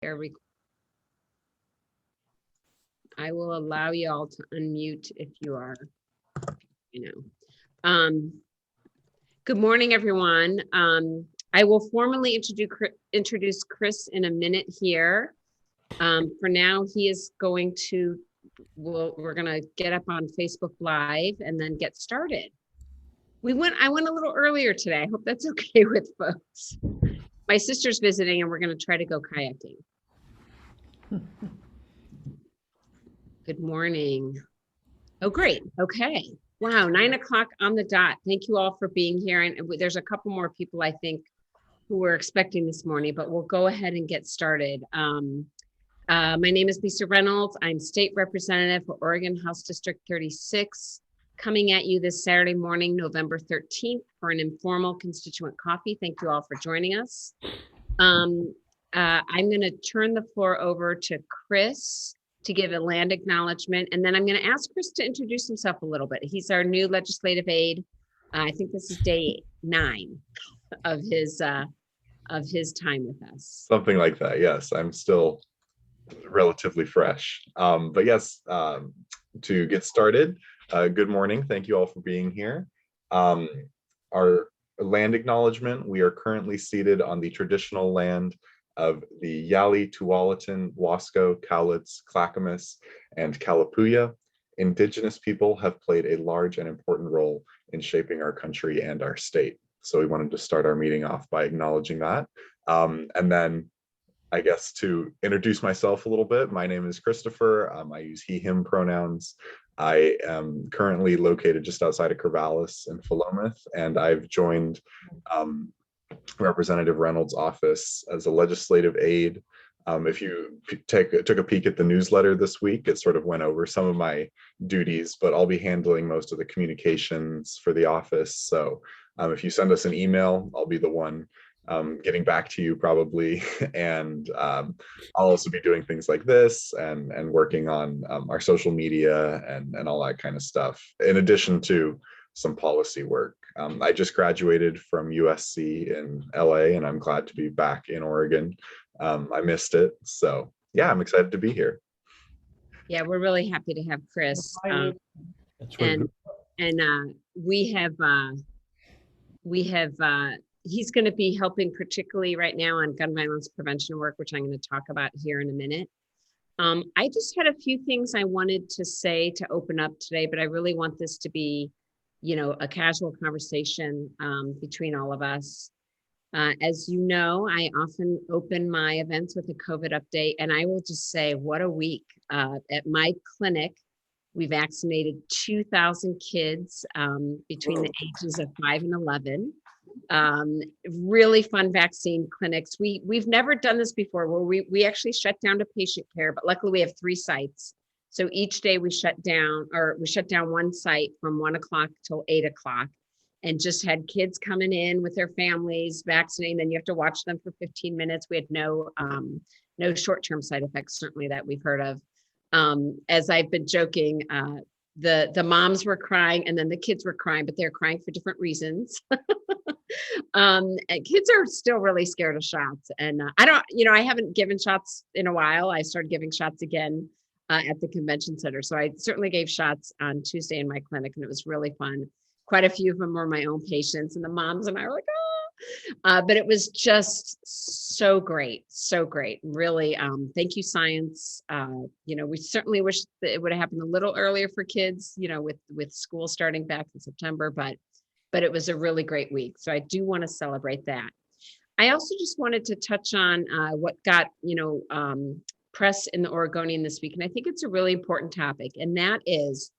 I will allow you all to unmute if you are, good morning, everyone. I will formally introduce Chris in a minute here. For now, he is going to, we're going to get up on Facebook Live and then get started. I went a little earlier today. I hope that's okay with folks. My sister's visiting and we're going to try to go kayaking. Good morning. Oh, great. Okay. Wow. 9 o'clock on the dot. Thank you all for being here. And there's a couple more people, I think, who we're expecting this morning, but we'll go ahead and get started. My name is Lisa Reynolds. I'm state representative for Oregon House District 36, coming at you this Saturday morning, November 13th, for an informal constituent coffee. Thank you all for joining us. I'm going to turn the floor over to Chris to give a land acknowledgement, and then I'm going to ask Chris to introduce himself a little bit. He's our new legislative aide. I think this is day 9 of his time with us. Something like that. Yes, I'm still relatively fresh. But yes, to get started, good morning. Thank you all for being here. Our land acknowledgement, we are currently seated on the traditional land of the Yali, Tualatin, Wasco, Cowlitz, Clackamas, and Kalapuya. Indigenous people have played a large and important role in shaping our country and our state. So we wanted to start our meeting off by acknowledging that. And then I guess to introduce myself a little bit, my name is Christopher. I use he, him pronouns. I am currently located just outside of Corvallis in Philomath, and I've joined Representative Reynolds' office as a legislative aide. If you took a peek at the newsletter this week, it sort of went over some of my duties, but I'll be handling most of the communications for the office. So if you send us an email, I'll be the one getting back to you probably. And I'll also be doing things like this and working on our social media and all that kind of stuff, in addition to some policy work. I just graduated from USC in LA, and I'm glad to be back in Oregon. I missed it. So yeah, I'm excited to be here. Yeah, we're really happy to have Chris. He's going to be helping particularly right now on gun violence prevention work, which I'm going to talk about here in a minute. I just had a few things I wanted to say to open up today, but I really want this to be, a casual conversation between all of us. As you know, I often open my events with a COVID update, and I will just say, what a week. At my clinic, we vaccinated 2,000 kids between the ages of 5 and 11. Really fun vaccine clinics. We've never done this before, where we actually shut down to patient care, but luckily we have 3 sites. So each day we shut down one site from 1 o'clock till 8 o'clock, and just had kids coming in with their families vaccinating. Then you have to watch them for 15 minutes. We had no short-term side effects, certainly, that we've heard of. As I've been joking, the moms were crying and then the kids were crying, but they're crying for different reasons. And kids are still really scared of shots. And I haven't given shots in a while. I started giving shots again at the convention center. So I certainly gave shots on Tuesday in my clinic, and it was really fun. Quite a few of them were my own patients, and the moms and I were like, oh, but it was just so great. So great. Really. Thank you, science. We certainly wish that it would have happened a little earlier for kids, with school starting back in September, but it was a really great week. So I do want to celebrate that. I also just wanted to touch on what got, press in the Oregonian this week. And I think it's a really important topic. And that is,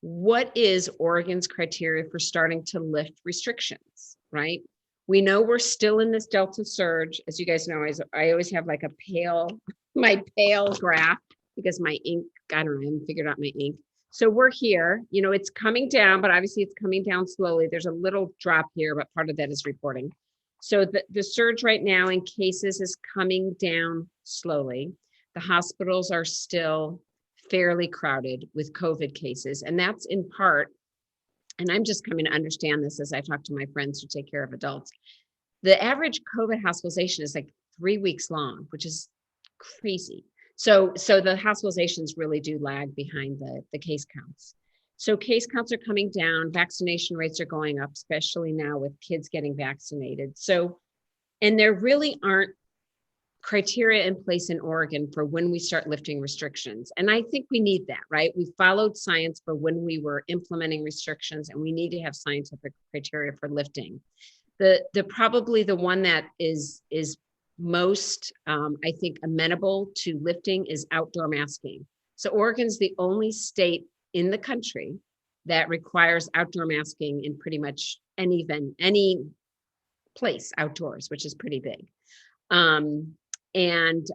what is Oregon's criteria for starting to lift restrictions, right? We know we're still in this Delta surge. As you guys know, I always have like my pale graph, because my ink, I don't know, I haven't figured out my ink. So we're here, it's coming down, but obviously it's coming down slowly. There's a little drop here, but part of that is reporting. So the surge right now in cases is coming down slowly. The hospitals are still fairly crowded with COVID cases. And that's in part, and I'm just coming to understand this as I talk to my friends who take care of adults. The average COVID hospitalization is like 3 weeks long, which is crazy. So the hospitalizations really do lag behind the case counts. So case counts are coming down, vaccination rates are going up, especially now with kids getting vaccinated. So, and there really aren't criteria in place in Oregon for when we start lifting restrictions. And I think we need that, right? We followed science for when we were implementing restrictions, and we need to have scientific criteria for lifting. The probably the one that is most, I think, amenable to lifting is outdoor masking. So Oregon's the only state in the country that requires outdoor masking in pretty much any event, any place outdoors, which is pretty big. And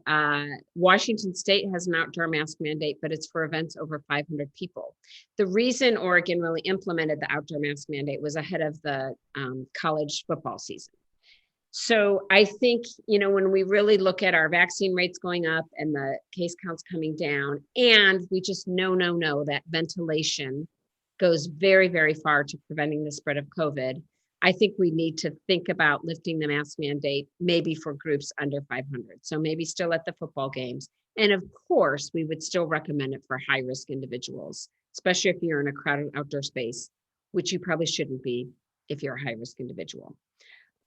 Washington State has an outdoor mask mandate, but it's for events over 500 people. The reason Oregon really implemented the outdoor mask mandate was ahead of the college football season. So I think, when we really look at our vaccine rates going up and the case counts coming down, and we just know that ventilation goes very, very far to preventing the spread of COVID, I think we need to think about lifting the mask mandate, maybe for groups under 500. So maybe still at the football games. And of course, we would still recommend it for high-risk individuals, especially if you're in a crowded outdoor space, which you probably shouldn't be if you're a high-risk individual.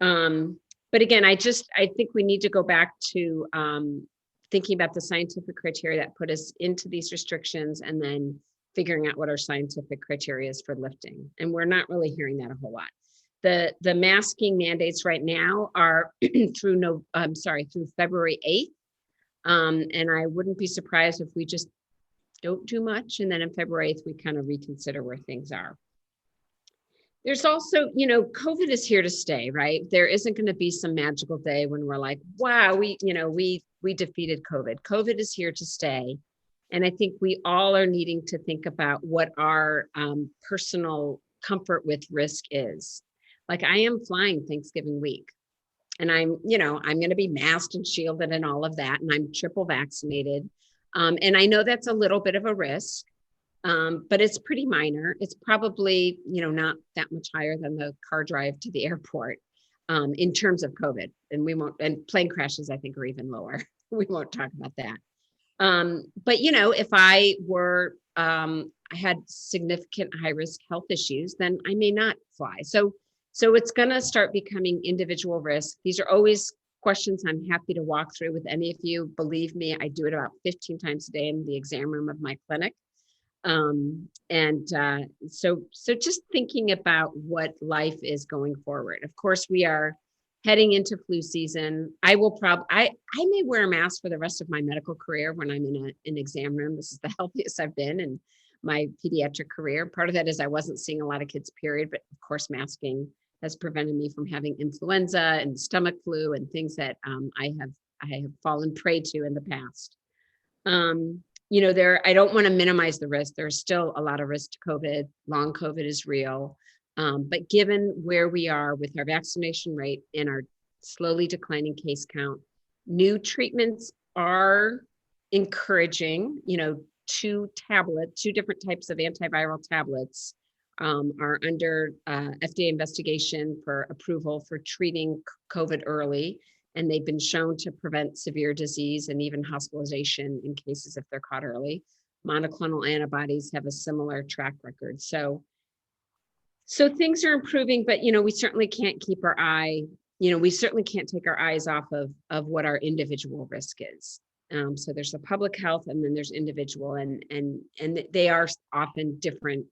But again, I think we need to go back to thinking about the scientific criteria that put us into these restrictions, and then figuring out what our scientific criteria is for lifting. And we're not really hearing that a whole lot. The masking mandates right now are through February 8th. And I wouldn't be surprised if we just don't do much. And then in February 8th, we kind of reconsider where things are. There's also, COVID is here to stay, right? There isn't going to be some magical day when we're like, wow, we defeated COVID. COVID is here to stay. And I think we all are needing to think about what our personal comfort with risk is. Like, I am flying Thanksgiving week, and I'm going to be masked and shielded and all of that. And I'm triple vaccinated. And I know that's a little bit of a risk. But it's pretty minor. It's probably, not that much higher than the car drive to the airport in terms of COVID. And plane crashes, I think, are even lower. We won't talk about that. But, if I were, I had significant high risk health issues, then I may not fly. So it's going to start becoming individual risk. These are always questions I'm happy to walk through with any of you. Believe me, I do it about 15 times a day in the exam room of my clinic. So just thinking about what life is going forward. Of course, we are heading into flu season. I may wear a mask for the rest of my medical career when I'm in an exam room. This is the healthiest I've been in my pediatric career. Part of that is I wasn't seeing a lot of kids, period. But of course, masking has prevented me from having influenza and stomach flu and things that I have fallen prey to in the past. I don't want to minimize the risk. There's still a lot of risk to COVID. Long COVID is real. But given where we are with our vaccination rate and our slowly declining case count, new treatments are encouraging. Two different types of antiviral tablets are under FDA investigation for approval for treating COVID early. And they've been shown to prevent severe disease and even hospitalization in cases if they're caught early. Monoclonal antibodies have a similar track record. So things are improving, but we certainly can't keep our eye. We certainly can't take our eyes off of what our individual risk is. So there's the public health, and then there's individual, and they are often different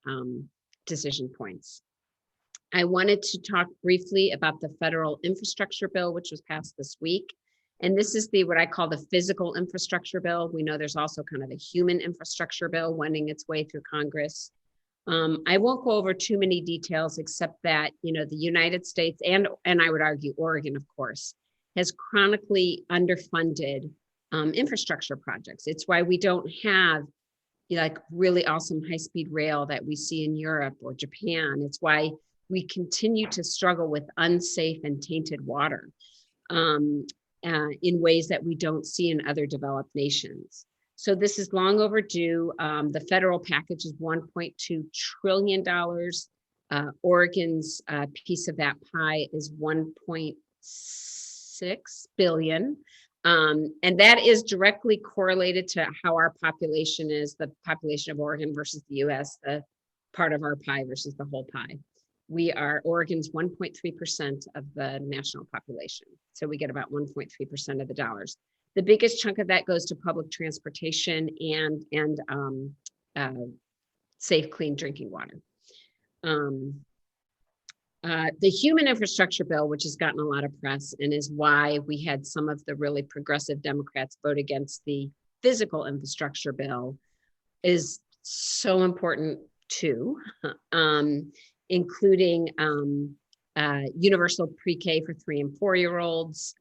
decision points. I wanted to talk briefly about the federal infrastructure bill, which was passed this week. And this is what I call the physical infrastructure bill. We know there's also kind of a human infrastructure bill wending its way through Congress. I won't go over too many details, except that, the United States and I would argue Oregon, of course, has chronically underfunded infrastructure projects. It's why we don't have really awesome high-speed rail that we see in Europe or Japan. It's why we continue to struggle with unsafe and tainted water in ways that we don't see in other developed nations. So this is long overdue. The federal package is $1.2 trillion. Oregon's piece of that pie is $1.6 billion. And that is directly correlated to how our population is, the population of Oregon versus the US, the part of our pie versus the whole pie. Oregon's 1.3% of the national population. So we get about 1.3% of the dollars. The biggest chunk of that goes to public transportation and safe, clean drinking water. The human infrastructure bill, which has gotten a lot of press and is why we had some of the really progressive Democrats vote against the physical infrastructure bill, is so important too, including universal pre-K for 3 and 4-year-olds,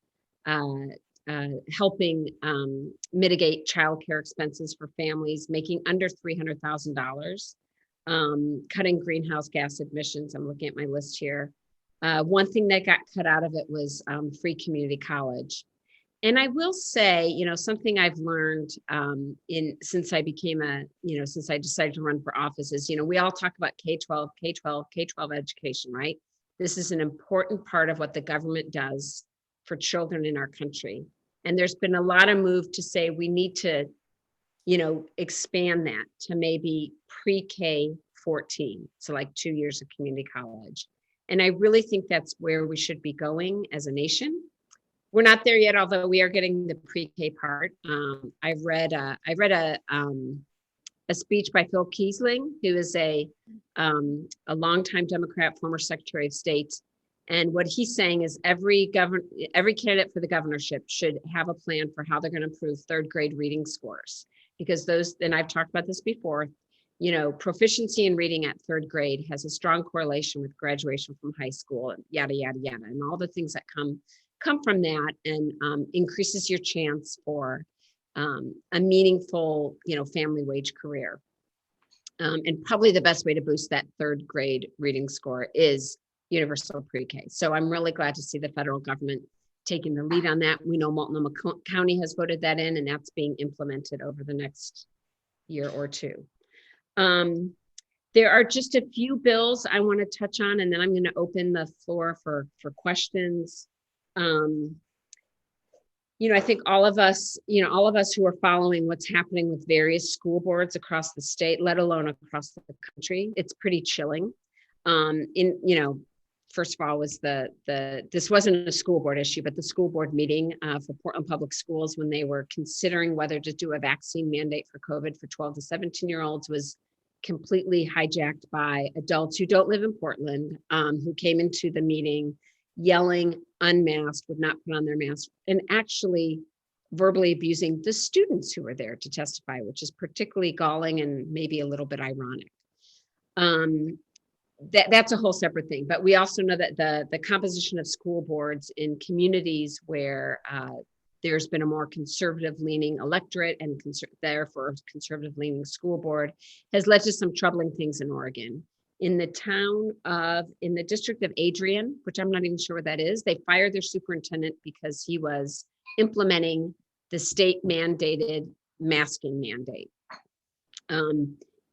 helping mitigate childcare expenses for families making under $300,000. Cutting greenhouse gas emissions. I'm looking at my list here. One thing that got cut out of it was free community college. And I will say, something I've learned since I became since I decided to run for office is, we all talk about K-12 education, right? This is an important part of what the government does for children in our country. And there's been a lot of move to say we need to expand that to maybe pre-K 14. So like 2 years of community college. And I really think that's where we should be going as a nation. We're not there yet, although we are getting the pre-K part. I read a speech by Phil Kiesling, who is a longtime Democrat, former Secretary of State. And what he's saying is every candidate for the governorship should have a plan for how they're going to improve 3rd grade reading scores. Because and I've talked about this before, proficiency in reading at 3rd grade has a strong correlation with graduation from high school and yada, yada, yada, and all the things that come from that, and increases your chance for a meaningful, family wage career. And probably the best way to boost that 3rd grade reading score is universal pre-K. So I'm really glad to see the federal government taking the lead on that. We know Multnomah County has voted that in, and that's being implemented over the next year or two. There are just a few bills I want to touch on, and then I'm going to open the floor for questions. I think all of us who are following what's happening with various school boards across the state, let alone across the country, it's pretty chilling. First of all, was this wasn't a school board issue, but the school board meeting for Portland Public Schools, when they were considering whether to do a vaccine mandate for COVID for 12 to 17-year-olds, was completely hijacked by adults who don't live in Portland, who came into the meeting yelling, unmasked, would not put on their mask, and actually verbally abusing the students who were there to testify, which is particularly galling and maybe a little bit ironic. That's a whole separate thing. But we also know that the composition of school boards in communities where there's been a more conservative leaning electorate and therefore conservative leaning school board has led to some troubling things in Oregon. In the district of Adrian, which I'm not even sure what that is, they fired their superintendent because he was implementing the state mandated masking mandate.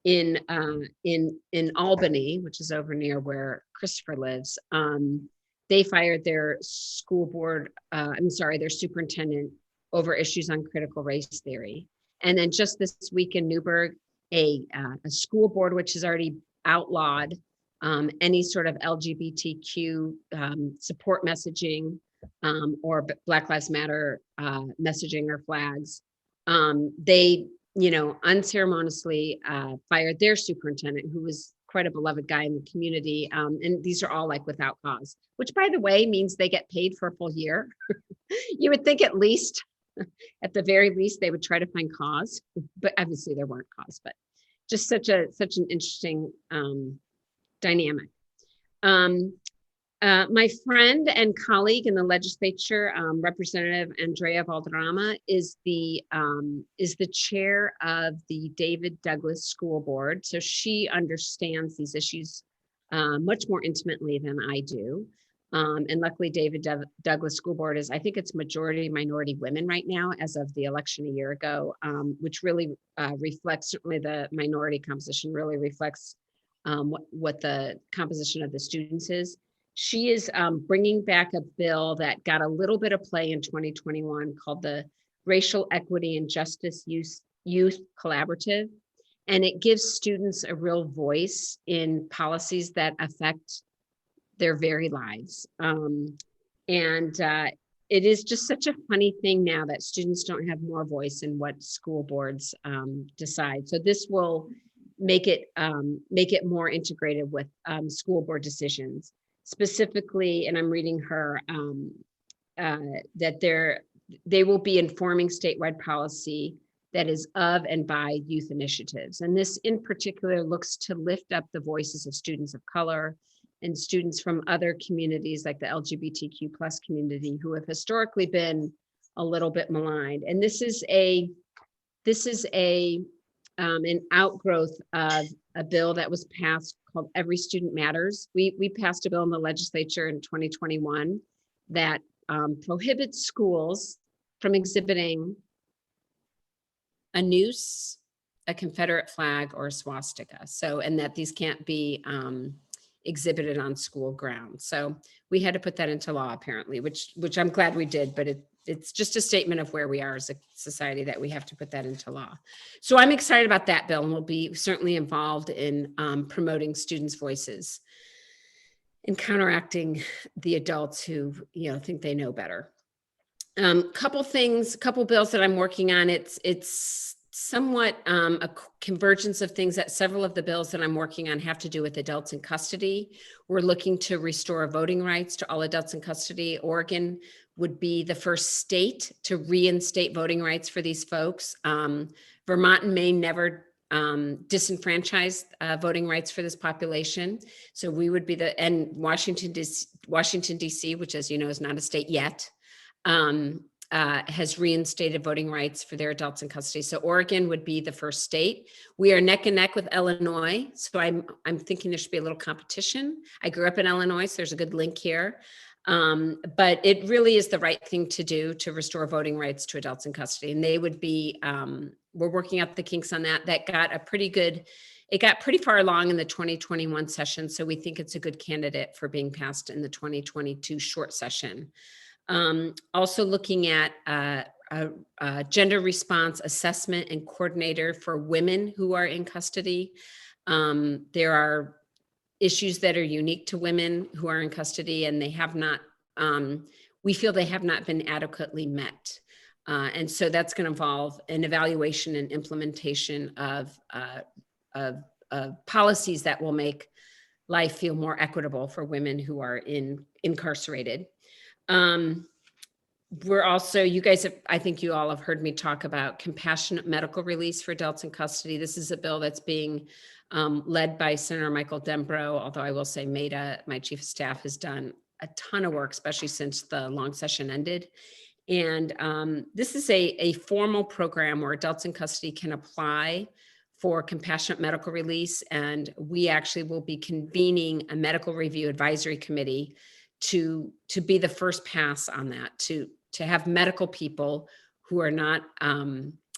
In Albany, which is over near where Christopher lives, they fired their their superintendent over issues on critical race theory. And then just this week in Newburgh, a school board which has already outlawed any sort of LGBTQ support messaging or Black Lives Matter messaging or flags. They unceremoniously fired their superintendent, who was quite a beloved guy in the community. And these are all like without cause, which by the way, means they get paid for a full year. You would think at the very least, they would try to find cause, but obviously there weren't cause, but just such an interesting dynamic. My friend and colleague in the legislature, Representative Andrea Valderrama, is the chair of the David Douglas School Board. So she understands these issues much more intimately than I do. And luckily, David Douglas School Board is, I think it's majority minority women right now as of the election a year ago, which really reflects, certainly the minority composition really reflects what the composition of the students is. She is bringing back a bill that got a little bit of play in 2021 called the Racial Equity and Justice Youth Collaborative. And it gives students a real voice in policies that affect their very lives. It is just such a funny thing now that students don't have more voice in what school boards decide. So this will make it more integrated with school board decisions. Specifically, and I'm reading her, that they will be informing statewide policy that is of and by youth initiatives. And this in particular looks to lift up the voices of students of color and students from other communities like the LGBTQ plus community who have historically been a little bit maligned. And this is an outgrowth of a bill that was passed called Every Student Matters. We passed a bill in the legislature in 2021 that prohibits schools from exhibiting a noose, a Confederate flag, or a swastika. So, and that these can't be exhibited on school grounds. So we had to put that into law apparently, which I'm glad we did, but it's just a statement of where we are as a society that we have to put that into law. So I'm excited about that bill, and we'll be certainly involved in promoting students' voices and counteracting the adults who think they know better. Couple bills that I'm working on. It's somewhat a convergence of things that several of the bills that I'm working on have to do with adults in custody. We're looking to restore voting rights to all adults in custody. Oregon would be the first state to reinstate voting rights for these folks. Vermont and Maine never disenfranchised voting rights for this population. So we would be and Washington DC, which as you know is not a state yet, has reinstated voting rights for their adults in custody. So Oregon would be the first state. We are neck and neck with Illinois. So I'm thinking there should be a little competition. I grew up in Illinois, so there's a good link here. But it really is the right thing to do to restore voting rights to adults in custody. And they would be, we're working out the kinks on that. It got pretty far along in the 2021 session. So we think it's a good candidate for being passed in the 2022 short session. Also looking at a gender response assessment and coordinator for women who are in custody. There are issues that are unique to women who are in custody, and they have not, we feel they have not been adequately met. And so that's going to involve an evaluation and implementation of policies that will make life feel more equitable for women who are incarcerated. We're also, I think you all have heard me talk about compassionate medical release for adults in custody. This is a bill that's being led by Senator Michael Dembrow, although I will say Maida, my chief of staff, has done a ton of work, especially since the long session ended. And this is a formal program where adults in custody can apply for compassionate medical release. And we actually will be convening a medical review advisory committee to be the first pass on that, to have medical people who are not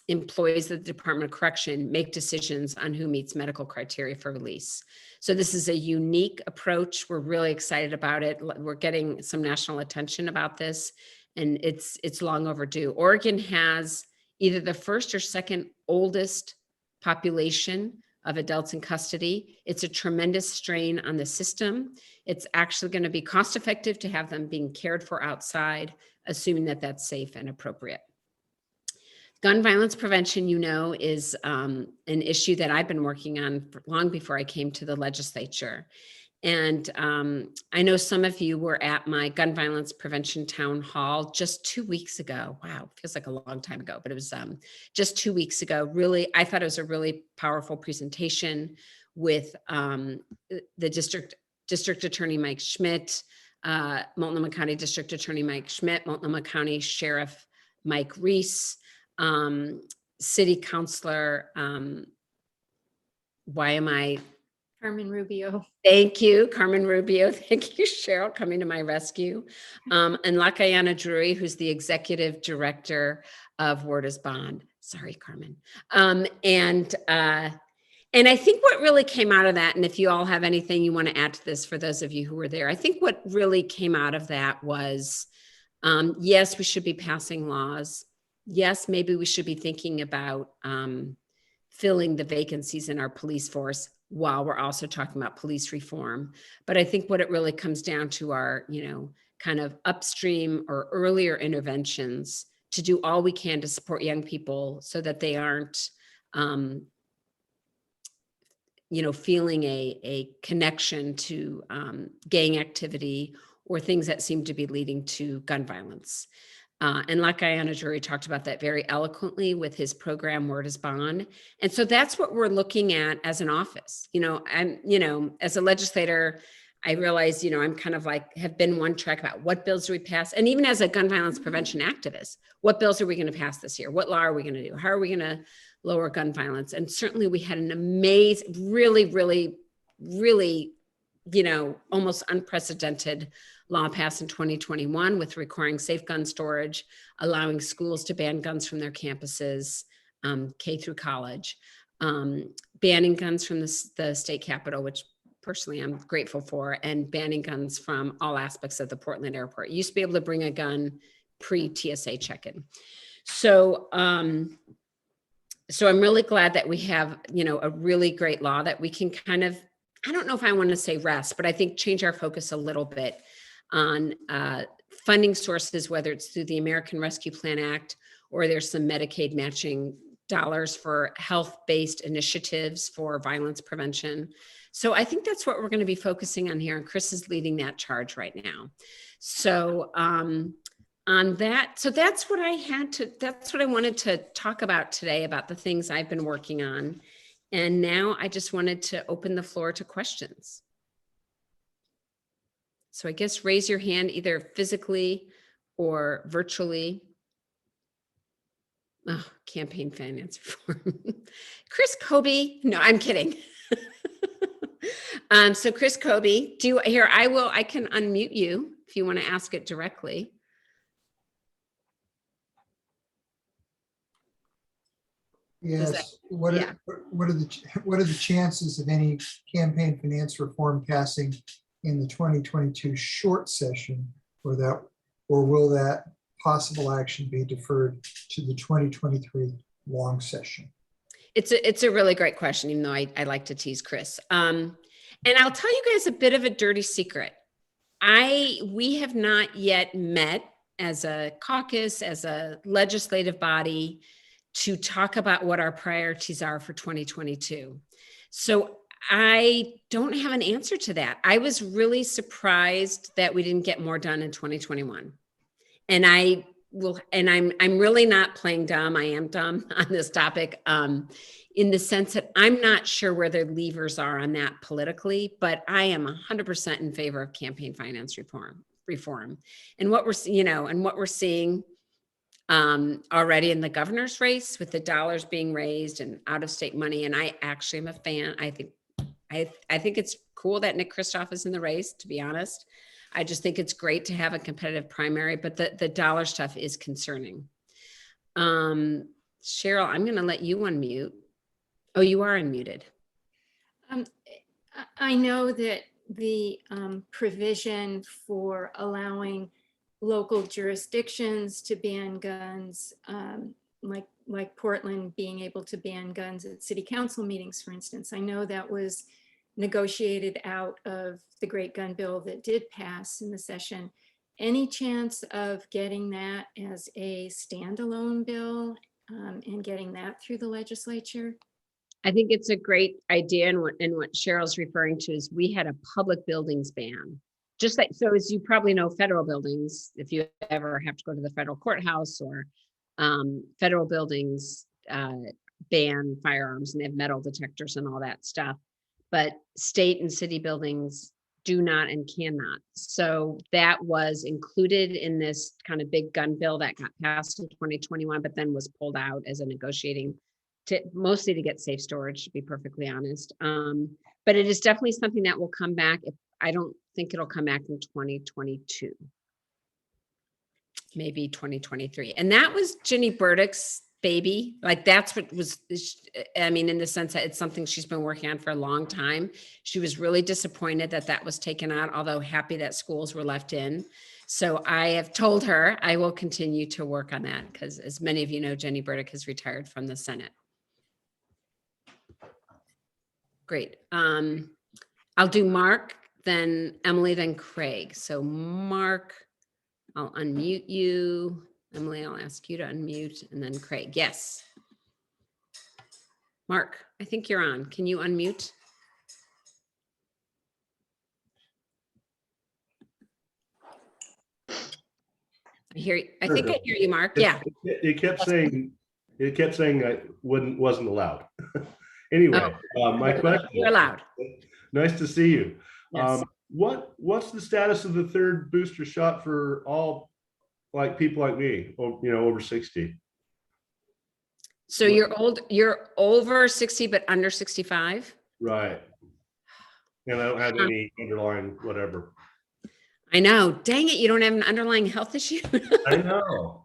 employees of the Department of Correction make decisions on who meets medical criteria for release. So this is a unique approach. We're really excited about it. We're getting some national attention about this, and it's long overdue. Oregon has either the first or second oldest population of adults in custody. It's a tremendous strain on the system. It's actually going to be cost effective to have them being cared for outside, assuming that that's safe and appropriate. Gun violence prevention, is an issue that I've been working on long before I came to the legislature. And I know some of you were at my gun violence prevention town hall just 2 weeks ago. Wow, feels like a long time ago, but it was just 2 weeks ago. Really, I thought it was a really powerful presentation with the district attorney Mike Schmidt, Multnomah County District Attorney Mike Schmidt, Multnomah County Sheriff Mike Reese, City Councilor, Carmen Rubio. Thank you, Carmen Rubio. Thank you, Cheryl, coming to my rescue. And Lakayana Drury, who's the executive director of Word is Bond. Sorry, Carmen. And I think what really came out of that, and if you all have anything you want to add to this, for those of you who were there, I think what really came out of that was, yes, we should be passing laws. Yes, maybe we should be thinking about filling the vacancies in our police force while we're also talking about police reform. But I think what it really comes down to are, kind of upstream or earlier interventions to do all we can to support young people so that they aren't, feeling a connection to gang activity or things that seem to be leading to gun violence. And Lakayana Jury talked about that very eloquently with his program, Word is Bond. And so that's what we're looking at as an office. As a legislator, I realize, I'm kind of like, have been one track about what bills do we pass? And even as a gun violence prevention activist, what bills are we going to pass this year? What law are we going to do? How are we going to lower gun violence? And certainly we had an amazing, really, really, really, almost unprecedented law passed in 2021 with requiring safe gun storage, allowing schools to ban guns from their campuses, K through college, banning guns from the state capitol, which personally I'm grateful for, and banning guns from all aspects of the Portland airport. You used to be able to bring a gun pre-TSA check-in. So I'm really glad that we have, a really great law that we can kind of, I don't know if I want to say rest, but I think change our focus a little bit on funding sources, whether it's through the American Rescue Plan Act or there's some Medicaid matching dollars for health-based initiatives for violence prevention. So I think that's what we're going to be focusing on here. And Chris is leading that charge right now. So on that, so that's what I wanted to talk about today, about the things I've been working on. And now I just wanted to open the floor to questions. So I guess raise your hand either physically or virtually. Oh, campaign finance reform. Chris Kobe. No, I'm kidding. So Chris Kobe, I can unmute you if you want to ask it directly. Yes. What are the chances of any campaign finance reform passing in the 2022 short session, or will that possible action be deferred to the 2023 long session? It's a really great question, even though I like to tease Chris. And I'll tell you guys a bit of a dirty secret. We have not yet met as a caucus, as a legislative body, to talk about what our priorities are for 2022. So I don't have an answer to that. I was really surprised that we didn't get more done in 2021. And I'm really not playing dumb. I am dumb on this topic, in the sense that I'm not sure where the levers are on that politically, but I am 100% in favor of campaign finance reform. And what we're seeing already in the governor's race with the dollars being raised and out of state money. And I actually am a fan. I think it's cool that Nick Kristof is in the race, to be honest. I just think it's great to have a competitive primary, but the dollar stuff is concerning. Cheryl, I'm going to let you unmute. Oh, you are unmuted. I know that the provision for allowing local jurisdictions to ban guns, like Portland being able to ban guns at city council meetings, for instance, I know that was negotiated out of the great gun bill that did pass in the session. Any chance of getting that as a standalone bill and getting that through the legislature? I think it's a great idea. And what Cheryl's referring to is we had a public buildings ban. Just like, so as you probably know, federal buildings, if you ever have to go to the federal courthouse or federal buildings ban firearms, and they have metal detectors and all that stuff. But state and city buildings do not and cannot. So that was included in this kind of big gun bill that got passed in 2021, but then was pulled out as a negotiating mostly to get safe storage, to be perfectly honest. But it is definitely something that will come back. I don't think it'll come back in 2022, maybe 2023. And that was Ginny Burdick's baby. Like that's what was, I mean, in the sense that it's something she's been working on for a long time. She was really disappointed that that was taken out, although happy that schools were left in. So I have told her I will continue to work on that because, as many of you know, Jenny Burdick has retired from the Senate. Great. I'll do Mark, then Emily, then Craig. So Mark, I'll unmute you. Emily, I'll ask you to unmute, and then Craig. Yes. Mark, I think you're on. Can you unmute? I think I hear you, Mark. Yeah. It kept saying I wasn't allowed. Anyway, my question. You're allowed. Nice to see you. Yes. What's the status of the third booster shot for all, like people like me, over 60? So you're over 60, but under 65? Right. And I don't have any underlying whatever. I know. Dang it, you don't have an underlying health issue? I know.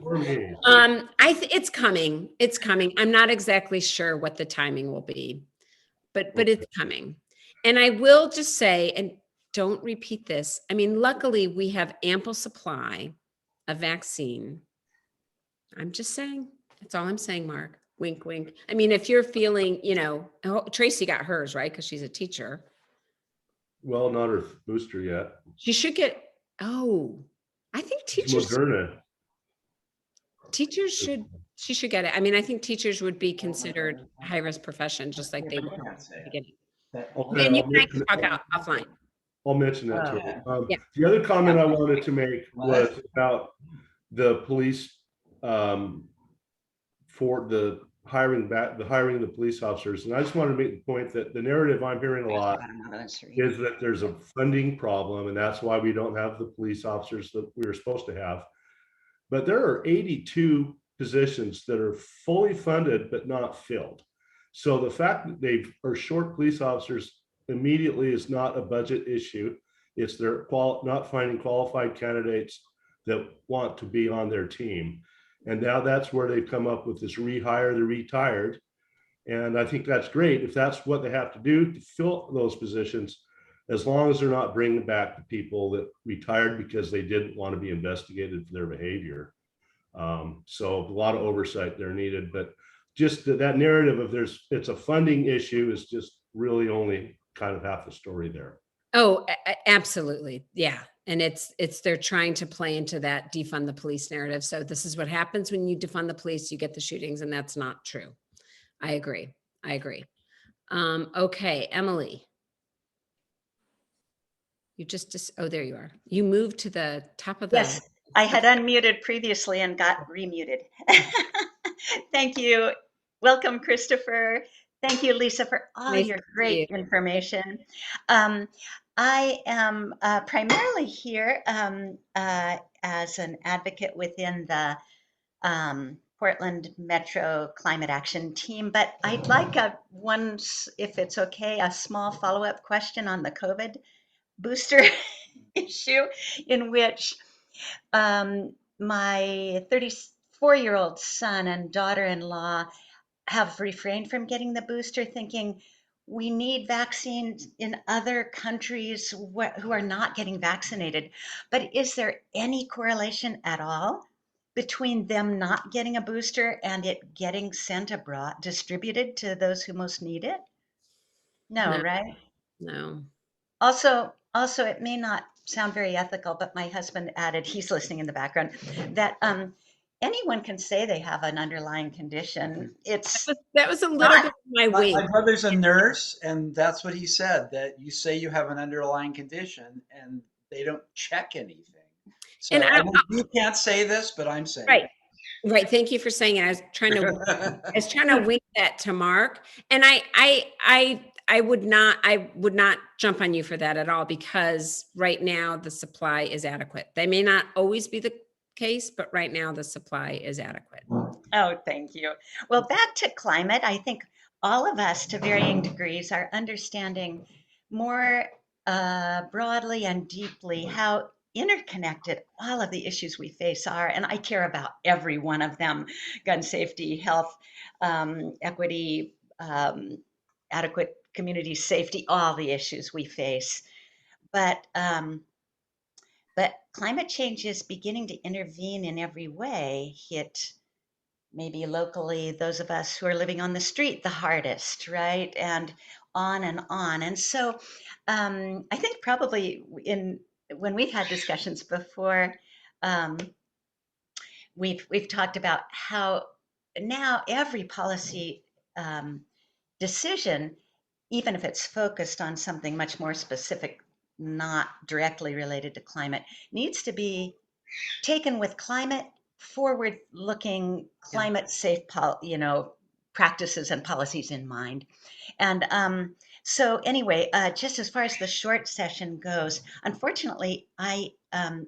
Poor me. It's coming. It's coming. I'm not exactly sure what the timing will be, but it's coming. And I will just say, and don't repeat this. I mean, luckily we have ample supply of vaccine. I'm just saying, that's all I'm saying, Mark. Wink, wink. I mean, if you're feeling, Tracy got hers, right? Because she's a teacher. Well, not her booster yet. She should get, I think teachers. Moderna. She should get it. I mean, I think teachers would be considered high-risk profession, just like they were. Okay, And you can talk out offline. I'll mention that to her. Yeah. The other comment I wanted to make was about the police for the hiring of the police officers. And I just wanted to make the point that the narrative I'm hearing a lot is that there's a funding problem, and that's why we don't have the police officers that we were supposed to have. But there are 82 positions that are fully funded but not filled. So the fact that they are short police officers immediately is not a budget issue. It's their not finding qualified candidates that want to be on their team. And now that's where they've come up with this rehire the retired. And I think that's great if that's what they have to do to fill those positions, as long as they're not bringing back the people that retired because they didn't want to be investigated for their behavior. So a lot of oversight there needed, but just that narrative of it's a funding issue is just really only kind of half the story there. Oh, absolutely. Yeah. And they're trying to play into that defund the police narrative. So this is what happens when you defund the police, you get the shootings, and that's not true. I agree. Okay, Emily. You there you are. You moved to the top of the. Yes, I had unmuted previously and got remuted. Thank you. Welcome, Christopher. Thank you, Lisa, for all your great information. I am primarily here as an advocate within the Portland Metro Climate Action Team, but I'd like if it's okay, a small follow-up question on the COVID booster issue, in which my 34-year-old son and daughter-in-law have refrained from getting the booster, thinking we need vaccines in other countries who are not getting vaccinated. But is there any correlation at all between them not getting a booster and it getting sent abroad, distributed to those who most need it? No, right? No. Also, it may not sound very ethical, but my husband added, he's listening in the background, that anyone can say they have an underlying condition. That was a little bit of my wing. My brother's a nurse, and that's what he said, that you say you have an underlying condition and they don't check anything. So And I know you can't say this, but I'm saying right. Right. Thank you for saying it. I was trying to wing that to Mark. And I would not jump on you for that at all, because right now the supply is adequate. They may not always be the case, but right now the supply is adequate. Oh, thank you. Well, back to climate, I think all of us to varying degrees are understanding more broadly and deeply how interconnected all of the issues we face are, and I care about every one of them: gun safety, health, equity, adequate community safety, all the issues we face. But climate change is beginning to intervene in every way, hit maybe locally those of us who are living on the street the hardest, right? And on and on. And so I think probably when we've had discussions before, we've talked about how now every policy decision, even if it's focused on something much more specific, not directly related to climate, needs to be taken with climate forward looking, climate safe practices and policies in mind. And so anyway, just as far as the short session goes, unfortunately I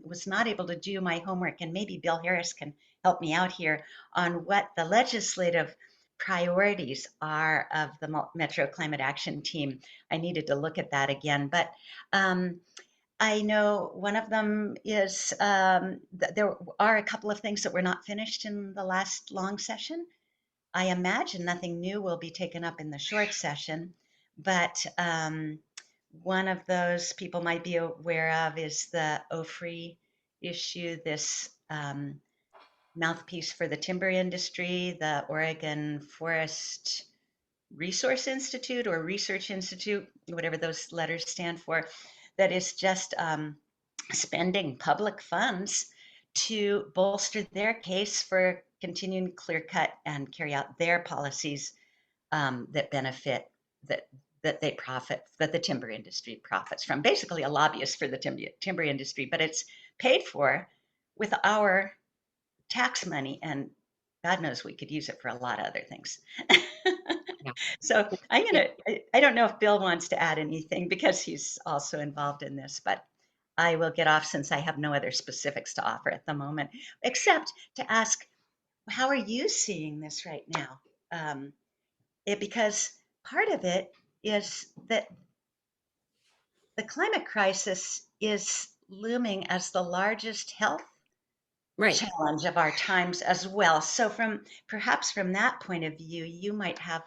was not able to do my homework, and maybe Bill Harris can help me out here on what the legislative priorities are of the Metro Climate Action Team. I needed to look at that again, but I know one of them is there are a couple of things that were not finished in the last long session. I imagine nothing new will be taken up in the short session, but one of those people might be aware of is the OFRI issue, this mouthpiece for the timber industry, the Oregon Forest Resource Institute or Research Institute, whatever those letters stand for, that is just spending public funds to bolster their case for continuing clear cut and carry out their policies that benefit, that they profit, that the timber industry profits from. Basically a lobbyist for the timber industry, but it's paid for with our tax money, and God knows we could use it for a lot of other things. Yeah. So I don't know if Bill wants to add anything because he's also involved in this, but I will get off since I have no other specifics to offer at the moment, except to ask, how are you seeing this right now? Because part of it is that the climate crisis is looming as the largest health challenge of our times as well. So perhaps from that point of view, you might have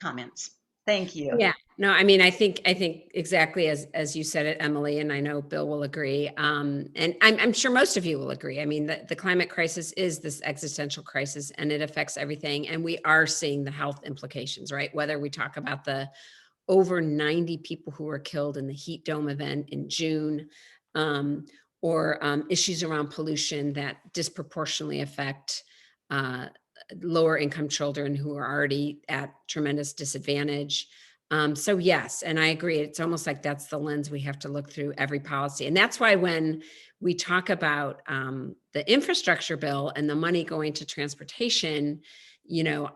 comments. Thank you. Yeah, no, I mean, I think exactly as you said it, Emily, and I know Bill will agree. And I'm sure most of you will agree. I mean, the climate crisis is this existential crisis, and it affects everything. And we are seeing the health implications, right? Whether we talk about the over 90 people who were killed in the heat dome event in June, or issues around pollution that disproportionately affect lower income children who are already at tremendous disadvantage. So yes, and I agree. It's almost like that's the lens we have to look through every policy. And that's why when we talk about the infrastructure bill and the money going to transportation,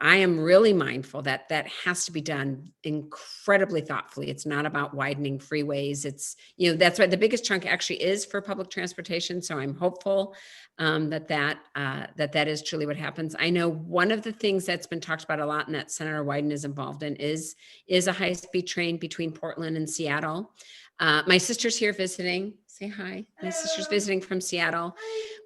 I am really mindful that that has to be done incredibly thoughtfully. It's not about widening freeways. It's, that's why the biggest chunk actually is for public transportation. So I'm hopeful that is truly what happens. I know one of the things that's been talked about a lot and that Senator Wyden is involved in is a high-speed train between Portland and Seattle. My sister's here visiting. Say hi. My sister's visiting from Seattle.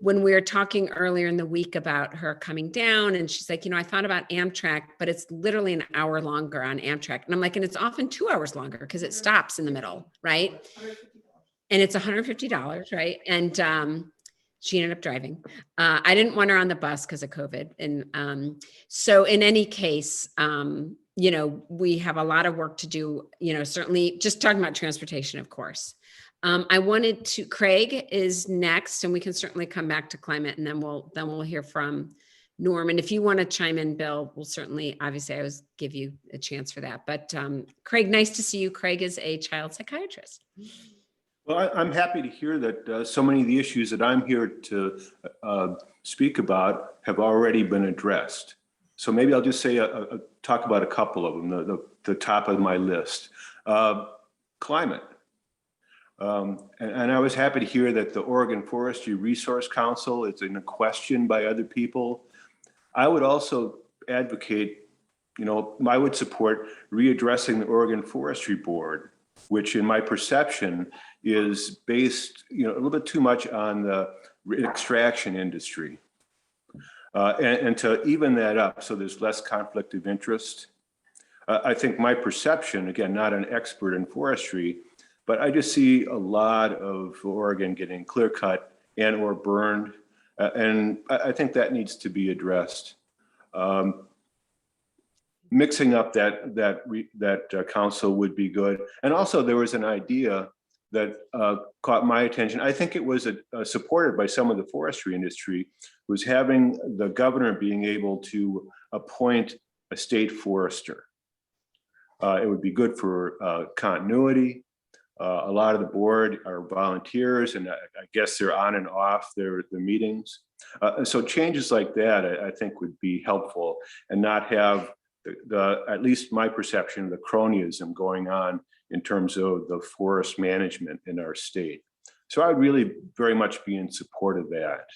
When we were talking earlier in the week about her coming down, and she's like, I thought about Amtrak, but it's literally an hour longer on Amtrak. And I'm like, and it's often 2 hours longer because it stops in the middle, right? And it's $150, right? And she ended up driving. I didn't want her on the bus because of COVID. And so in any case, we have a lot of work to do, certainly just talking about transportation, of course. Craig is next, and we can certainly come back to climate, and then we'll hear from Norm. And if you want to chime in, Bill, we'll certainly, obviously I always give you a chance for that. But Craig, nice to see you. Craig is a child psychiatrist. Well, I'm happy to hear that so many of the issues that I'm here to speak about have already been addressed. So maybe I'll just say talk about a couple of them, the top of my list. Climate. And I was happy to hear that the Oregon Forestry Resource Council is in question by other people. I would also advocate, I would support readdressing the Oregon Forestry Board, which in my perception is based, a little bit too much on the extraction industry. And to even that up so there's less conflict of interest. I think my perception, again, not an expert in forestry, but I just see a lot of Oregon getting clear cut and or burned. And I think that needs to be addressed. Mixing up that council would be good. And also there was an idea that caught my attention. I think it was supported by some of the forestry industry, was having the governor being able to appoint a state forester. It would be good for continuity. A lot of the board are volunteers, and I guess they're on and off the meetings. So changes like that, I think, would be helpful, and not have at least my perception, the cronyism going on in terms of the forest management in our state. So I would really very much be in support of that.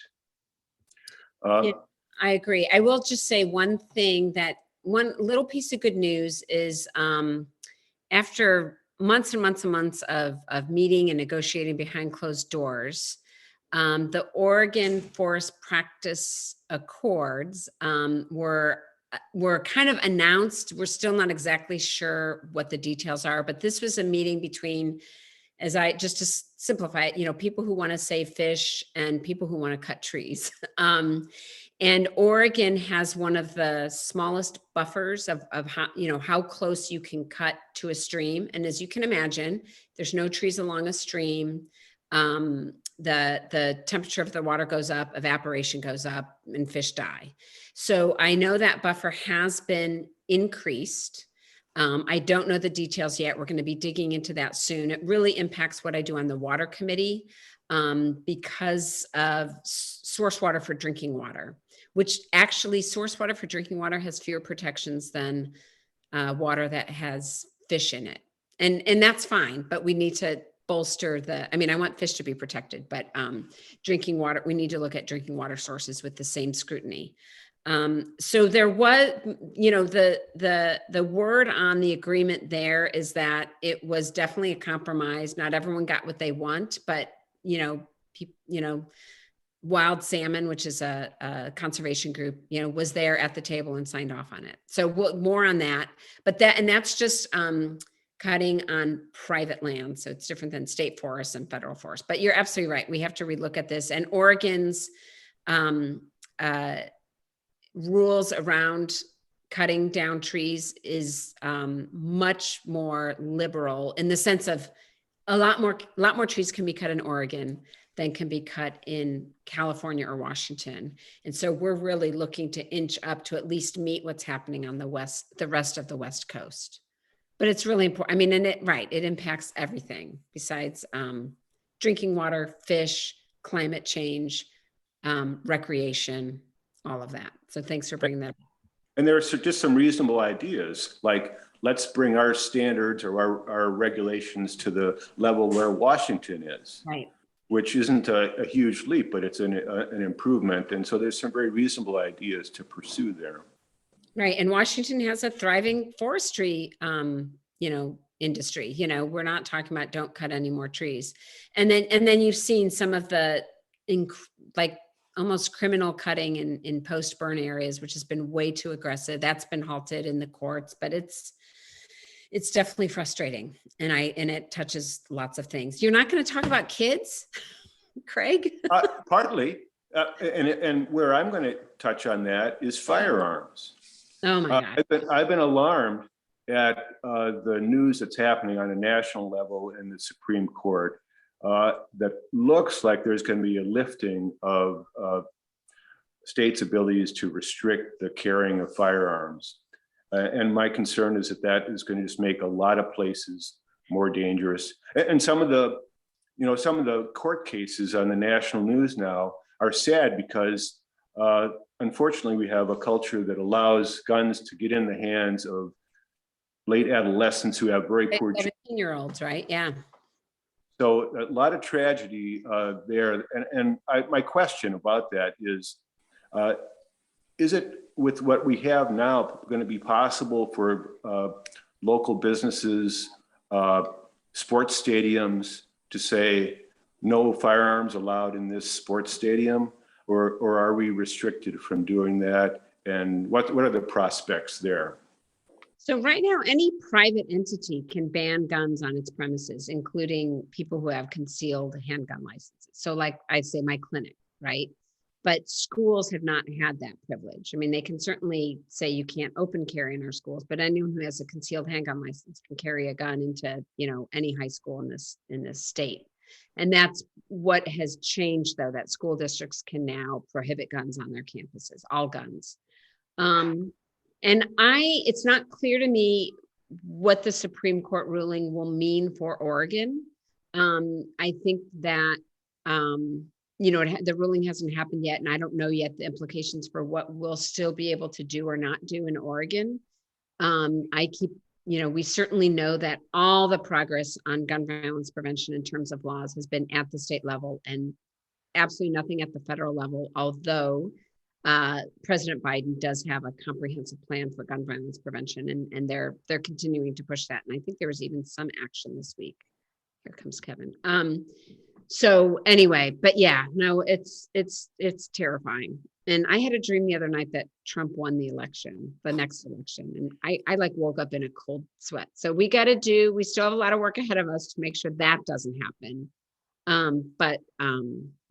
Yeah, I agree. I will just say one thing, that one little piece of good news is after months and months and months of meeting and negotiating behind closed doors, the Oregon Forest Practice Accords were kind of announced. We're still not exactly sure what the details are, but this was a meeting between, just to simplify it, people who want to save fish and people who want to cut trees. And Oregon has one of the smallest buffers of how close you can cut to a stream. And as you can imagine, there's no trees along a stream. The temperature of the water goes up, evaporation goes up, and fish die. So I know that buffer has been increased. I don't know the details yet. We're going to be digging into that soon. It really impacts what I do on the water committee because of source water for drinking water, which actually source water for drinking water has fewer protections than water that has fish in it. And that's fine, but we need to bolster I want fish to be protected, but drinking water, we need to look at drinking water sources with the same scrutiny. So there was, the word on the agreement there is that it was definitely a compromise. Not everyone got what they want, but Wild Salmon, which is a conservation group, was there at the table and signed off on it. So more on that, but that's just cutting on private land. So it's different than state forests and federal forests, but you're absolutely right. We have to relook at this, and Oregon's rules around cutting down trees is much more liberal, in the sense of a lot more trees can be cut in Oregon than can be cut in California or Washington. And so we're really looking to inch up to at least meet what's happening on the rest of the West Coast. But it's really important. It impacts everything besides drinking water, fish, climate change, recreation, all of that. So thanks for bringing that up. And there are just some reasonable ideas, like let's bring our standards or our regulations to the level where Washington is. Right. Which isn't a huge leap, but it's an improvement. And so there's some very reasonable ideas to pursue there. Right. And Washington has a thriving forestry, industry. We're not talking about don't cut any more trees. And then you've seen some of the almost criminal cutting in post-burn areas, which has been way too aggressive. That's been halted in the courts, but it's definitely frustrating. And it touches lots of things. You're not going to talk about kids, Craig? Partly. And where I'm going to touch on that is firearms. Oh my God. I've been alarmed at the news that's happening on a national level in the Supreme Court. That looks like there's going to be a lifting of states' abilities to restrict the carrying of firearms. And my concern is that is going to just make a lot of places more dangerous. And some of the court cases on the national news now are sad because unfortunately we have a culture that allows guns to get in the hands of late adolescents who have very poor 17-year-olds, right? Yeah. So a lot of tragedy there. And my question about that is it with what we have now going to be possible for local businesses, sports stadiums to say no firearms allowed in this sports stadium, or are we restricted from doing that? And what are the prospects there? So right now, any private entity can ban guns on its premises, including people who have concealed handgun licenses. So like I say, my clinic, right? But schools have not had that privilege. I mean, they can certainly say you can't open carry in our schools, but anyone who has a concealed handgun license can carry a gun into, any high school in this state. And that's what has changed, though, that school districts can now prohibit guns on their campuses, all guns. And it's not clear to me what the Supreme Court ruling will mean for Oregon. I think that, the ruling hasn't happened yet, and I don't know yet the implications for what we'll still be able to do or not do in Oregon. We certainly know that all the progress on gun violence prevention in terms of laws has been at the state level and absolutely nothing at the federal level, although President Biden does have a comprehensive plan for gun violence prevention, and they're continuing to push that. And I think there was even some action this week. Here comes Kevin. So anyway, but yeah, no, it's terrifying. And I had a dream the other night that Trump won the next election. And I like woke up in a cold sweat. So we still have a lot of work ahead of us to make sure that doesn't happen. But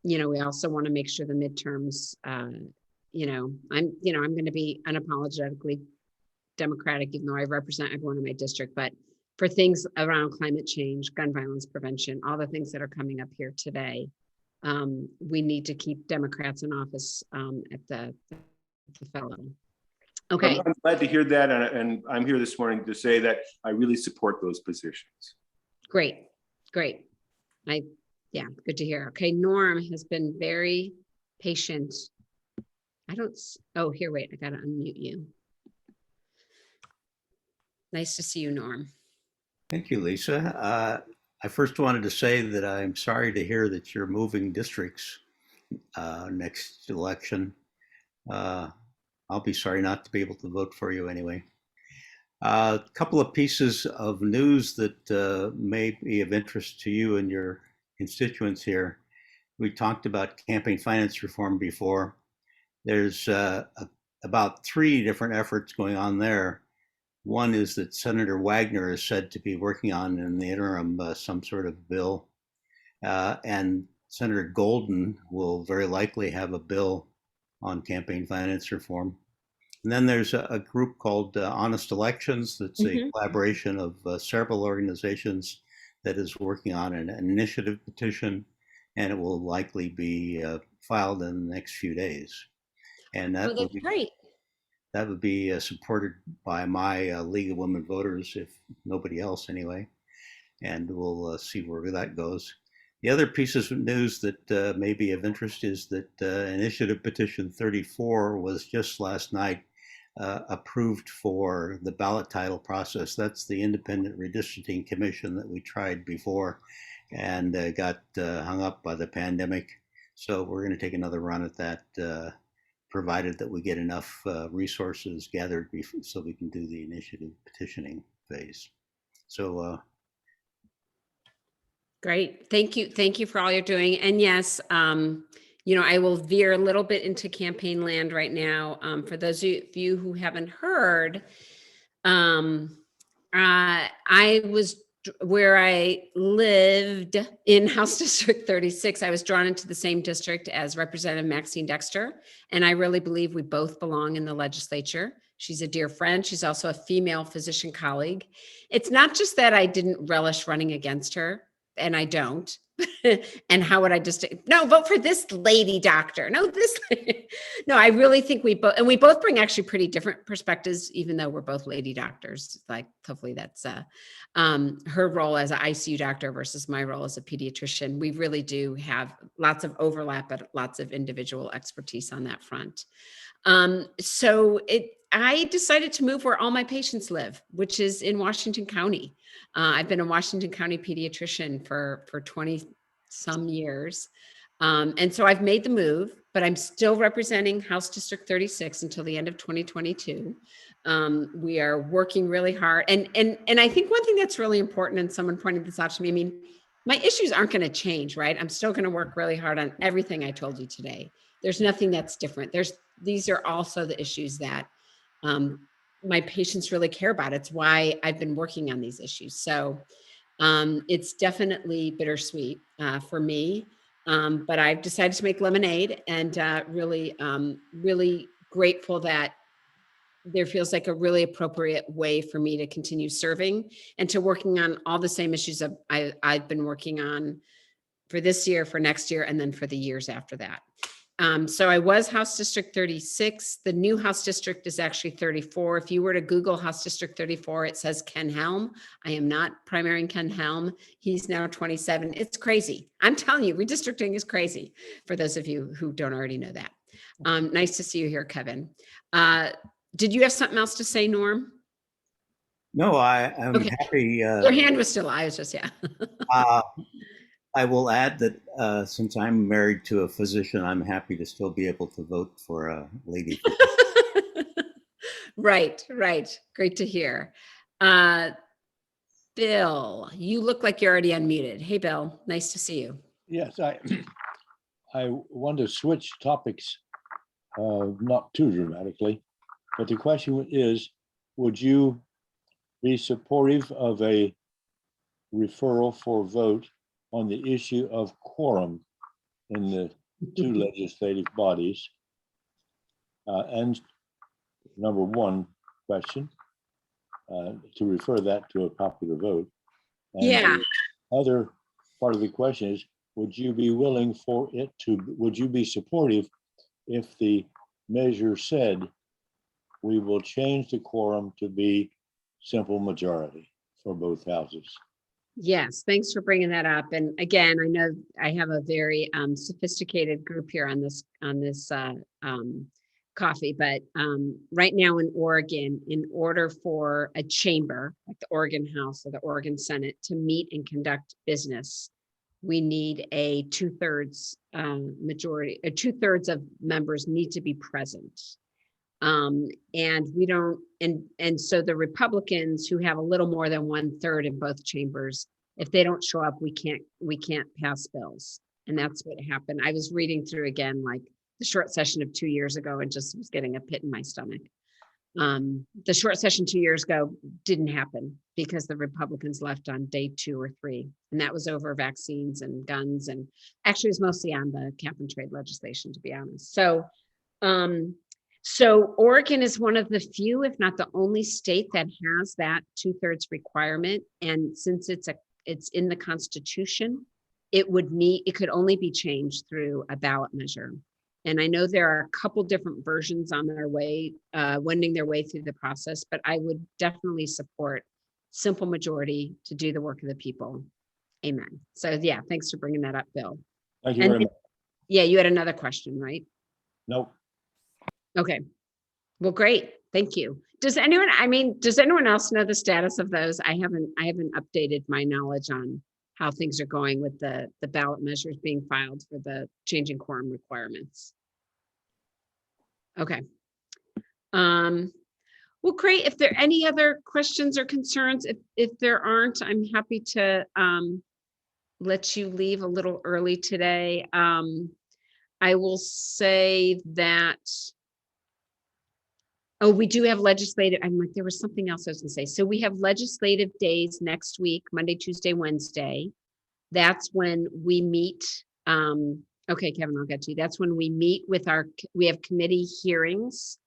we also want to make sure the midterms, I'm going to be unapologetically Democratic, even though I represent everyone in my district, but for things around climate change, gun violence prevention, all the things that are coming up here today, we need to keep Democrats in office at the federal level. Okay. I'm glad to hear that. And I'm here this morning to say that I really support those positions. Great. Good to hear. Okay. Norm has been very patient. Wait, I got to unmute you. Nice to see you, Norm. Thank you, Lisa. I first wanted to say that I'm sorry to hear that you're moving districts next election. I'll be sorry not to be able to vote for you anyway. A couple of pieces of news that may be of interest to you and your constituents here. We talked about campaign finance reform before. There's about 3 different efforts going on there. One is that Senator Wagner is said to be working on in the interim some sort of bill. And Senator Golden will very likely have a bill on campaign finance reform. And then there's a group called Honest Elections that's a collaboration of several organizations that is working on an initiative petition, and it will likely be filed in the next few days. And that that's great. That would be supported by my League of Women Voters, if nobody else anyway. And we'll see where that goes. The other pieces of news that may be of interest is that Initiative Petition 34 was just last night approved for the ballot title process. That's the independent redistricting commission that we tried before and got hung up by the pandemic. So we're going to take another run at that, provided that we get enough resources gathered so we can do the initiative petitioning phase. So great. Thank you for all you're doing. And yes, I will veer a little bit into campaign land right now. For those of you who haven't heard, I was where I lived in House District 36. I was drawn into the same district as Representative Maxine Dexter, and I really believe we both belong in the legislature. She's a dear friend. She's also a female physician colleague. It's not just that I didn't relish running against her, and I don't. And how would I vote for this lady doctor? No, I really think we both bring actually pretty different perspectives, even though we're both lady doctors. Like, hopefully that's her role as an ICU doctor versus my role as a pediatrician. We really do have lots of overlap, but lots of individual expertise on that front. I decided to move where all my patients live, which is in Washington County. I've been a Washington County pediatrician for 20 some years. And so I've made the move, but I'm still representing House District 36 until the end of 2022. We are working really hard. And I think one thing that's really important, and someone pointed this out to me, my issues aren't going to change, right? I'm still going to work really hard on everything I told you today. There's nothing that's different. These are also the issues that my patients really care about. It's why I've been working on these issues. So it's definitely bittersweet for me, but I've decided to make lemonade, and really, really grateful that there feels like a really appropriate way for me to continue serving and to working on all the same issues I've been working on for this year, for next year, and then for the years after that. So I was House District 36. The new House District is actually 34. If you were to Google House District 34, it says Ken Helm. I am not primarying Ken Helm. He's now 27. It's crazy. I'm telling you, redistricting is crazy, for those of you who don't already know that. Nice to see you here, Kevin. Did you have something else to say, Norm? No, I'm Okay. happy. Your hand was still, I was just, yeah. I will add that since I'm married to a physician, I'm happy to still be able to vote for a lady. Right. Great to hear. Bill, you look like you're already unmuted. Hey, Bill, nice to see you. Yes, I want to switch topics, not too dramatically, but the question is, would you be supportive of a referral for vote on the issue of quorum in the two legislative bodies? And number one question, to refer that to a popular vote. And Yeah. the other part of the question is, would you be willing for it to, would you be supportive if the measure said we will change the quorum to be simple majority for both houses? Yes, thanks for bringing that up. And again, I know I have a very sophisticated group here on this coffee, but right now in Oregon, in order for a chamber like the Oregon House or the Oregon Senate to meet and conduct business, we need a 2/3 majority. 2/3 of members need to be present. And we don't, and so the Republicans who have a little more than 1/3 in both chambers, if they don't show up, we can't pass bills. And that's what happened. I was reading through again, like the short session of 2 years ago, and just was getting a pit in my stomach. The short session 2 years ago didn't happen because the Republicans left on day 2 or 3, and that was over vaccines and guns, and actually it was mostly on the cap and trade legislation, to be honest. So Oregon is one of the few, if not the only state that has that 2/3 requirement. And since it's in the Constitution, it could only be changed through a ballot measure. And I know there are a couple different versions on their way, wending their way through the process, but I would definitely support simple majority to do the work of the people. Amen. So yeah, thanks for bringing that up, Bill. Thank you very much. Yeah, you had another question, right? Nope. Okay. Well, great. Thank you. Does anyone else know the status of those? I haven't updated my knowledge on how things are going with the ballot measures being filed for the changing quorum requirements. Okay. Well, great. If there are any other questions or concerns, if there aren't, I'm happy to let you leave a little early today. I will say that, we do have legislative, I'm like, there was something else I was gonna say. So we have legislative days next week, Monday, Tuesday, Wednesday. That's when we meet. Okay, Kevin, I'll get to you. That's when we meet with we have committee hearings.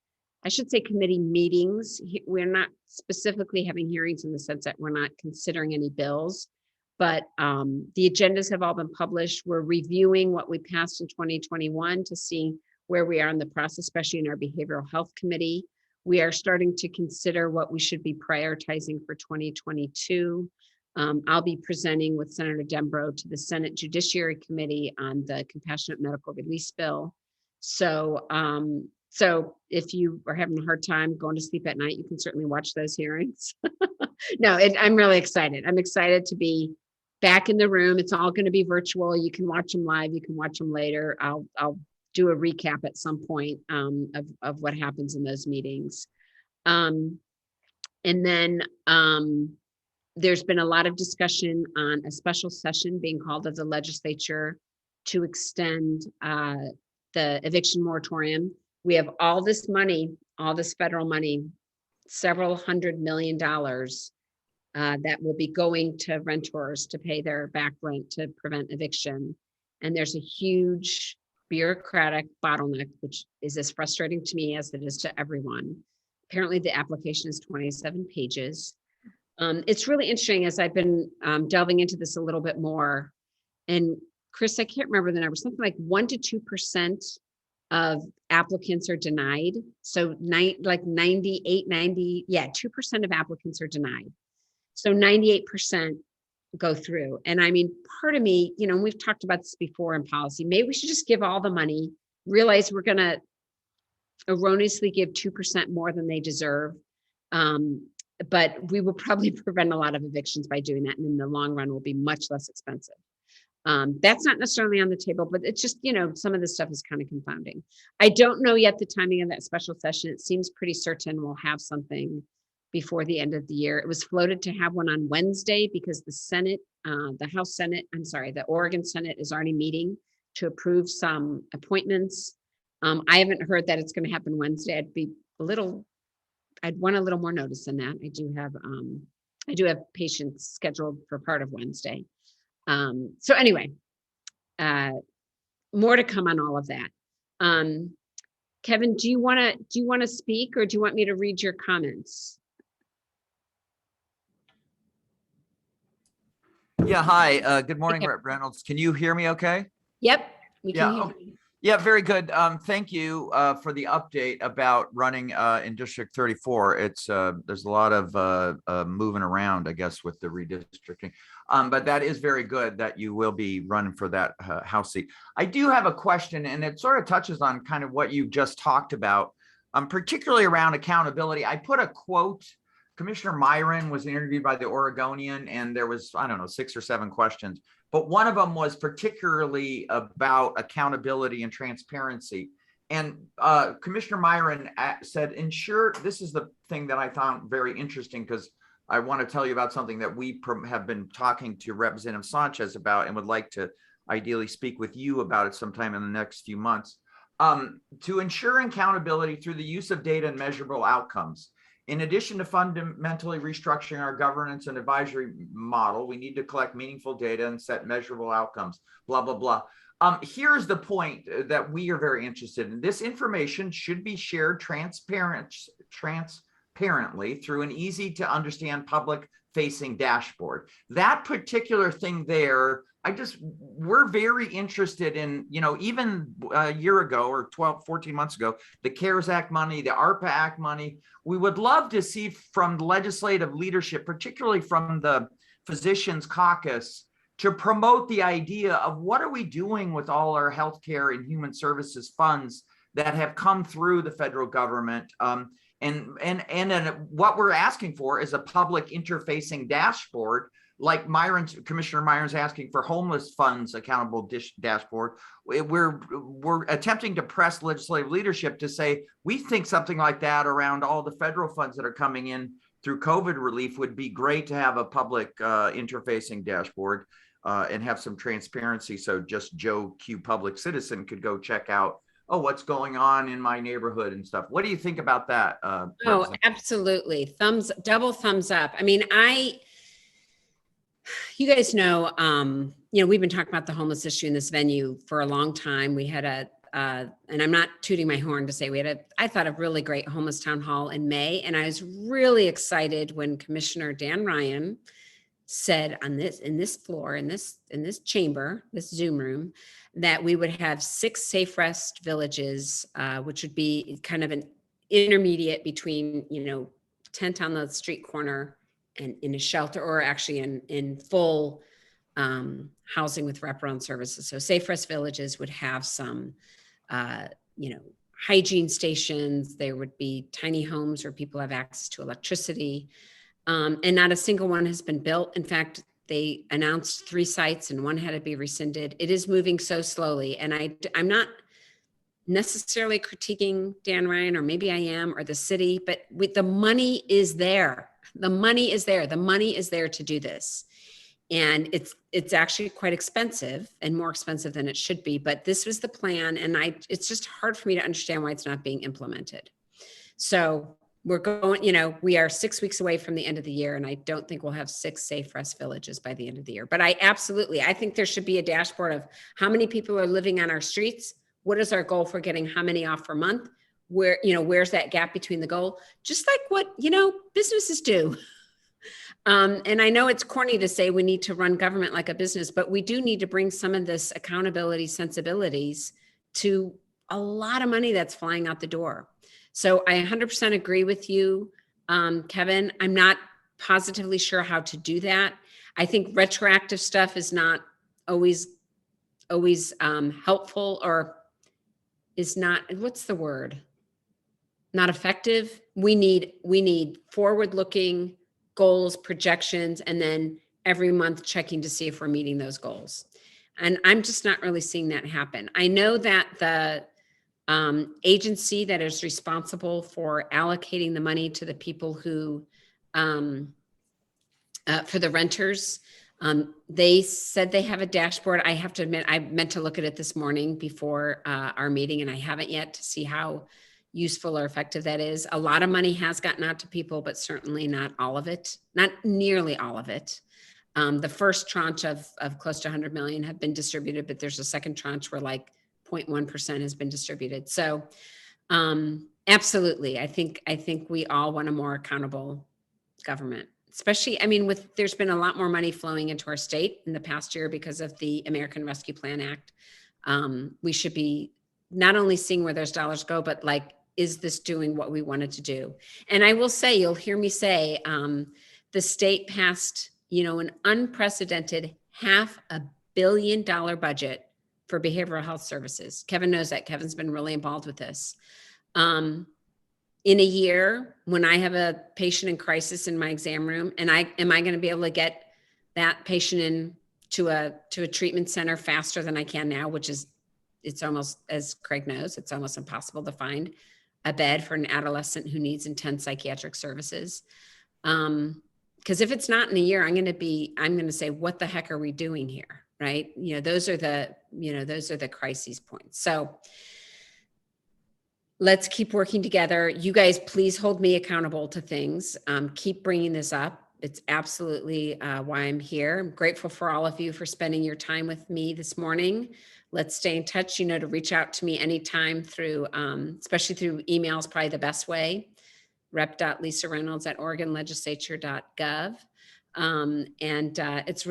I should say committee meetings. We're not specifically having hearings in the sense that we're not considering any bills, but the agendas have all been published. We're reviewing what we passed in 2021 to see where we are in the process, especially in our behavioral health committee. We are starting to consider what we should be prioritizing for 2022. I'll be presenting with Senator Dembro to the Senate Judiciary Committee on the Compassionate Medical Release Bill. So if you are having a hard time going to sleep at night, you can certainly watch those hearings. No, I'm really excited. I'm excited to be back in the room. It's all going to be virtual. You can watch them live. You can watch them later. I'll do a recap at some point of what happens in those meetings. And then There's been a lot of discussion on a special session being called of the legislature to extend the eviction moratorium. We have all this money, all this federal money, several $100 million that will be going to renters to pay their back rent to prevent eviction. And there's a huge bureaucratic bottleneck, which is as frustrating to me as it is to everyone. Apparently the application is 27 pages. It's really interesting as I've been delving into this a little bit more. And Chris, I can't remember the number, something like 1 to 2% of applicants are denied. So 98, 90, 2% of applicants are denied. So 98% go through. And I mean, part of me, you know, we've talked about this before in policy, maybe we should just give all the money, realize we're going to erroneously give 2% more than they deserve. But we will probably prevent a lot of evictions by doing that. And in the long run will be much less expensive. That's not necessarily on the table, but it's just, you know, some of this stuff is kind of confounding. I don't know yet the timing of that special session. It seems pretty certain we'll have something before the end of the year. It was floated to have one on Wednesday because the Senate, the Oregon Senate is already meeting to approve some appointments. I haven't heard that it's going to happen Wednesday. I'd want a little more notice than that. I do have patients scheduled for part of Wednesday. So anyway, more to come on all of that. Kevin, do you want to speak, or do you want me to read your comments? Yeah, hi. Good morning, Rep Reynolds. Can you hear me okay? Yep, we can hear you. Yeah, very good. Thank you for the update about running in District 34. It's there's a lot of moving around, I guess, with the redistricting. But that is very good that you will be running for that House seat. I do have a question, and it sort of touches on kind of what you just talked about, particularly around accountability. I put a quote. Commissioner Myron was interviewed by the Oregonian, and there was, I don't know, 6 or 7 questions. But one of them was particularly about accountability and transparency. And Commissioner Myron said, ensure, this is the thing that I found very interesting, because I want to tell you about something that we have been talking to Representative Sanchez about and would like to ideally speak with you about it sometime in the next few months. To ensure accountability through the use of data and measurable outcomes. In addition to fundamentally restructuring our governance and advisory model, we need to collect meaningful data and set measurable outcomes, blah, blah, blah. Here's the point that we are very interested in. This information should be shared transparently through an easy to understand public facing dashboard. That particular thing there, we're very interested in, you know, even a year ago or 12, 14 months ago, the CARES Act money, the ARPA Act money, we would love to see from the legislative leadership, particularly from the Physicians Caucus, to promote the idea of what are we doing with all our healthcare and human services funds that have come through the federal government. And what we're asking for is a public interfacing dashboard, like Commissioner Myron's asking for homeless funds accountable dashboard. We're attempting to press legislative leadership to say, we think something like that around all the federal funds that are coming in through COVID relief would be great to have a public interfacing dashboard and have some transparency. So just Joe Q public citizen could go check out, oh, what's going on in my neighborhood and stuff. What do you think about that? Oh, absolutely. Double thumbs up. I mean, you guys know, we've been talking about the homeless issue in this venue for a long time. We had and I'm not tooting my horn to say I thought a really great homeless town hall in May. And I was really excited when Commissioner Dan Ryan said in this chamber, this Zoom room, that we would have 6 safe rest villages, which would be kind of an intermediate between, tent on the street corner and in a shelter, or actually in full housing with wraparound services. So safe rest villages would have some, hygiene stations. There would be tiny homes where people have access to electricity. And not a single one has been built. In fact, they announced 3 sites and 1 had to be rescinded. It is moving so slowly. And I'm not necessarily critiquing Dan Ryan, or maybe I am, or the city, but the money is there. The money is there. The money is there to do this. And it's actually quite expensive and more expensive than it should be, but this was the plan. And it's just hard for me to understand why it's not being implemented. So we're going, we are 6 weeks away from the end of the year, and I don't think we'll have 6 safe rest villages by the end of the year. But I think there should be a dashboard of how many people are living on our streets. What is our goal for getting how many off per month? Where, where's that gap between the goal? Just like what, businesses do. And I know it's corny to say we need to run government like a business, but we do need to bring some of this accountability sensibilities to a lot of money that's flying out the door. So I 100% agree with you, Kevin. I'm not positively sure how to do that. I think retroactive stuff is not always helpful, or is not, what's the word? Not effective. We need forward-looking goals, projections, and then every month checking to see if we're meeting those goals. And I'm just not really seeing that happen. I know that the agency that is responsible for allocating the money to the people who, for the renters, they said they have a dashboard. I have to admit, I meant to look at it this morning before our meeting, and I haven't yet to see how useful or effective that is. A lot of money has gotten out to people, but certainly not all of it, not nearly all of it. The first tranche of close to 100 million have been distributed, but there's a second tranche where like 0.1% has been distributed. So absolutely, I think we all want a more accountable government, especially, there's been a lot more money flowing into our state in the past year because of the American Rescue Plan Act. We should be not only seeing where those dollars go, but like, is this doing what we wanted to do? And I will say, you'll hear me say, the state passed, an unprecedented $500 million budget for behavioral health services. Kevin knows that. Kevin's been really involved with this. In a year, when I have a patient in crisis in my exam room, and am I going to be able to get that patient in to a treatment center faster than I can now, which is, it's almost, as Craig knows, it's almost impossible to find a bed for an adolescent who needs intense psychiatric services. Because if it's not in a year, I'm going to say, what the heck are we doing here? Right? Those are the crises points. So let's keep working together. You guys, please hold me accountable to things. Keep bringing this up. It's absolutely why I'm here. I'm grateful for all of you for spending your time with me this morning. Let's stay in touch, to reach out to me anytime through, especially through email is probably the best way. rep.lisareynolds@oregonlegislature.gov. It's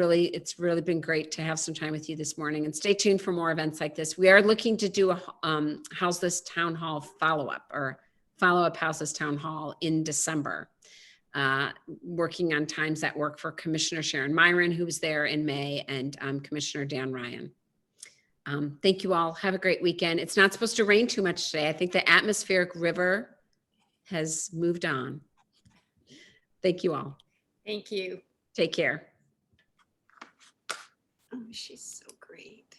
really been great to have some time with you this morning, and stay tuned for more events like this. We are looking to do a Houseless Town Hall follow-up Houseless Town Hall in December. Working on times that work for Commissioner Sharon Myron, who was there in May, and Commissioner Dan Ryan. Thank you all. Have a great weekend. It's not supposed to rain too much today. I think the atmospheric river has moved on. Thank you all. Thank you. Take care. Oh, she's so great.